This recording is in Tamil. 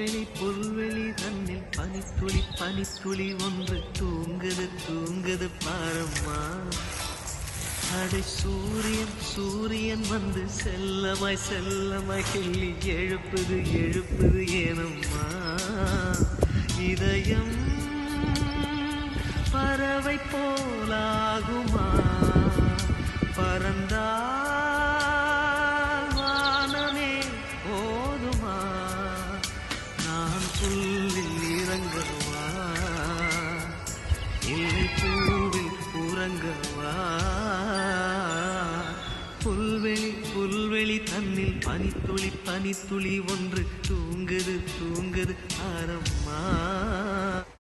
புல்வெளி தன்னில் பனித்துளி பனித்துளி ஒன்று தூங்குது தூங்குது பாரம்மா. அடை சூரியன் வந்து செல்லமாய் செல்லமாய் கிள்ளி எழுப்புது எழுப்புது ஏனம்மா. இதயம் பறவை போலாகுமா, பறந்தால் வானமே போதுமா. நான் புல்லில் இறங்கவா, இல்லை பூவில் உறங்கவா. புல்வெளி தன்னில் பனித்துளி பனித்துளி ஒன்று தூங்குது தூங்குது ஆரம்மா.